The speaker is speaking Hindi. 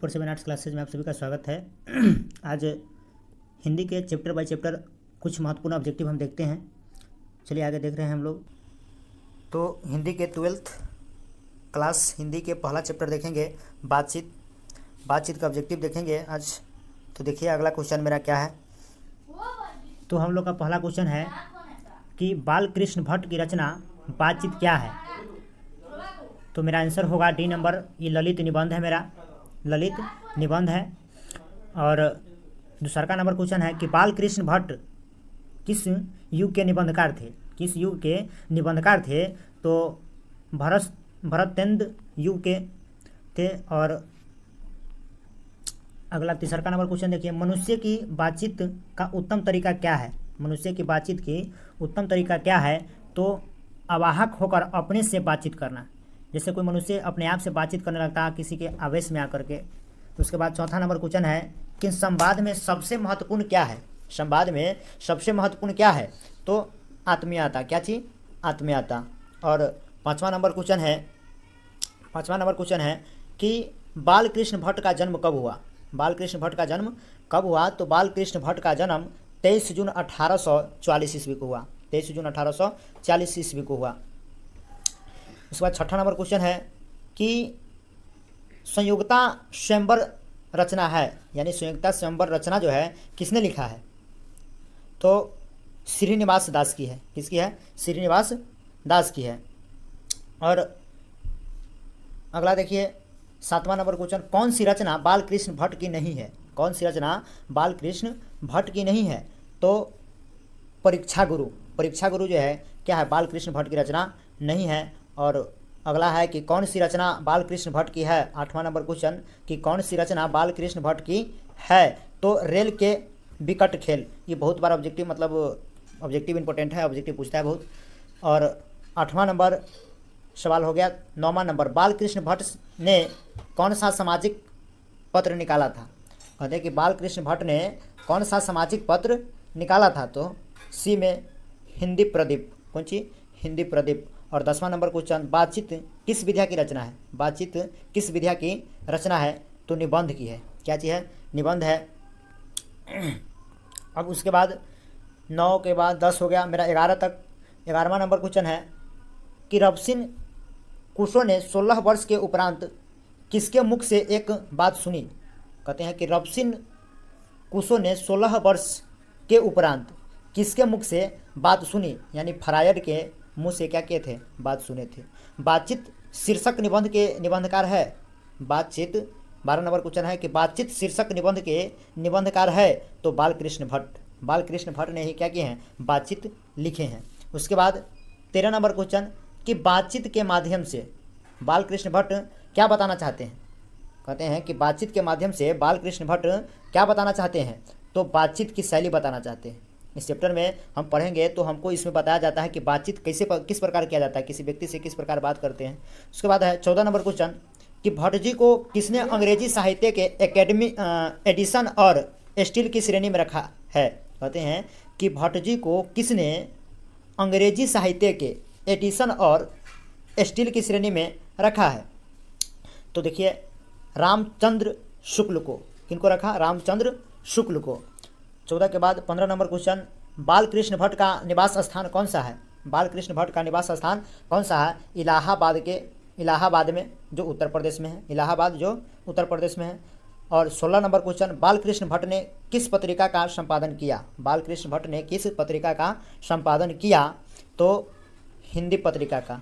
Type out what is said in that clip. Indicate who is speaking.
Speaker 1: 7 आर्ट्स क्लासेज में आप सभी का स्वागत है। आज हिंदी के चैप्टर बाय चैप्टर कुछ महत्वपूर्ण ऑब्जेक्टिव हम देखते हैं। चलिए आगे देख रहे हैं हम लोग। तो हिंदी के 12th क्लास हिंदी के पहला चैप्टर देखेंगे, बातचीत का ऑब्जेक्टिव देखेंगे आज। तो देखिए अगला क्वेश्चन मेरा क्या है। तो हम लोग का पहला क्वेश्चन है कि बाल कृष्ण भट्ट की रचना बातचीत क्या है। तो मेरा आंसर होगा डी नंबर। ये ललित निबंध है, मेरा ललित निबंध है। और दूसरा का नंबर क्वेश्चन है कि बाल कृष्ण भट्ट किस युग के निबंधकार थे, किस युग के निबंधकार थे। तो भरतेंद्र युग के थे। और अगला तीसरा का नंबर क्वेश्चन देखिए, मनुष्य की बातचीत का उत्तम तरीका क्या है। मनुष्य की बातचीत की उत्तम तरीका क्या है। तो अवाहक होकर अपने से बातचीत करना। जैसे कोई मनुष्य अपने आप से बातचीत करने लगता है किसी के आवेश में आकर के। तो उसके बाद चौथा नंबर क्वेश्चन है कि संवाद में सबसे महत्वपूर्ण क्या है। संवाद में सबसे महत्वपूर्ण क्या है। तो आत्मीयता, क्या चीज़, आत्मीयता। और पांचवा नंबर क्वेश्चन है कि बाल कृष्ण भट्ट का जन्म कब हुआ। बाल कृष्ण भट्ट का जन्म कब हुआ। तो बाल कृष्ण भट्ट का जन्म 23 जून 1840 ईस्वी को हुआ। 23 जून 1840 ईस्वी को हुआ। उसके बाद छठा नंबर क्वेश्चन है कि संयुक्ता स्वयंवर रचना है, यानी संयुक्ता स्वयंवर रचना जो है किसने लिखा है। तो श्रीनिवास दास की है। किसकी है। श्रीनिवास दास की है। और अगला देखिए सातवां नंबर क्वेश्चन, कौन सी रचना बाल कृष्ण भट्ट की नहीं है। कौन सी रचना बाल कृष्ण भट्ट की नहीं है। तो परीक्षा गुरु जो है क्या है, बाल कृष्ण भट्ट की रचना नहीं है। और अगला है कि कौन सी रचना बाल कृष्ण भट्ट की है। आठवां नंबर क्वेश्चन कि कौन सी रचना बाल कृष्ण भट्ट की है। तो रेल के विकट खेल। ये बहुत बार ऑब्जेक्टिव, मतलब ऑब्जेक्टिव इंपॉर्टेंट है, ऑब्जेक्टिव पूछता है बहुत। और 8वां नंबर सवाल हो गया। 9वां नंबर, बाल कृष्ण भट्ट ने कौन सा सामाजिक पत्र निकाला था। कहते हैं कि बाल कृष्ण भट्ट ने कौन सा सामाजिक पत्र निकाला था। तो सी में हिंदी प्रदीप। कौन सी, हिंदी प्रदीप। और 10वां नंबर क्वेश्चन, बातचीत किस विधा की रचना है। बातचीत किस विधा की रचना है। तो निबंध की है। क्या चीज़ है, निबंध है। अब उसके बाद 9 के बाद 10 हो गया मेरा 11 तक। 11वां नंबर क्वेश्चन है कि रबसिन कुशो ने 16 वर्ष के उपरांत किसके मुख से एक बात सुनी। कहते हैं कि रबसिन कुशो ने 16 वर्ष के उपरांत किसके मुख से बात सुनी, यानी फ्रायड के मुँह से क्या किए थे, बात सुने थे। बातचीत शीर्षक निबंध के निबंधकार है। बातचीत 12 नंबर क्वेश्चन है कि बातचीत शीर्षक निबंध के निबंधकार है। तो बाल कृष्ण भट्ट ने ही क्या किए हैं, बातचीत लिखे हैं। उसके बाद 13 नंबर क्वेश्चन कि बातचीत के माध्यम से बाल कृष्ण भट्ट क्या बताना चाहते हैं। कहते हैं कि बातचीत के माध्यम से बाल कृष्ण भट्ट क्या बताना चाहते हैं। तो बातचीत की शैली बताना चाहते हैं। इस चैप्टर में हम पढ़ेंगे तो हमको इसमें बताया जाता है कि बातचीत किस प्रकार किया जाता है, किसी व्यक्ति से किस प्रकार बात करते हैं। उसके बाद है 14 नंबर क्वेश्चन कि भट्ट जी को किसने अंग्रेजी साहित्य के एकेडमी एडिशन और स्टील की श्रेणी में रखा है। कहते हैं कि भट्ट जी को किसने अंग्रेजी साहित्य के एडिशन और स्टील की श्रेणी में रखा है। तो देखिए रामचंद्र शुक्ल को, किनको रखा, रामचंद्र शुक्ल को। 14 के बाद 15 नंबर क्वेश्चन, बाल कृष्ण भट्ट का निवास स्थान कौन सा है। बाल कृष्ण भट्ट का निवास स्थान कौन सा है। इलाहाबाद में, जो उत्तर प्रदेश में है। इलाहाबाद जो उत्तर प्रदेश में है। और 16 नंबर क्वेश्चन, बाल कृष्ण भट्ट ने किस पत्रिका का संपादन किया। बाल कृष्ण भट्ट ने किस पत्रिका का संपादन किया। तो हिंदी पत्रिका का।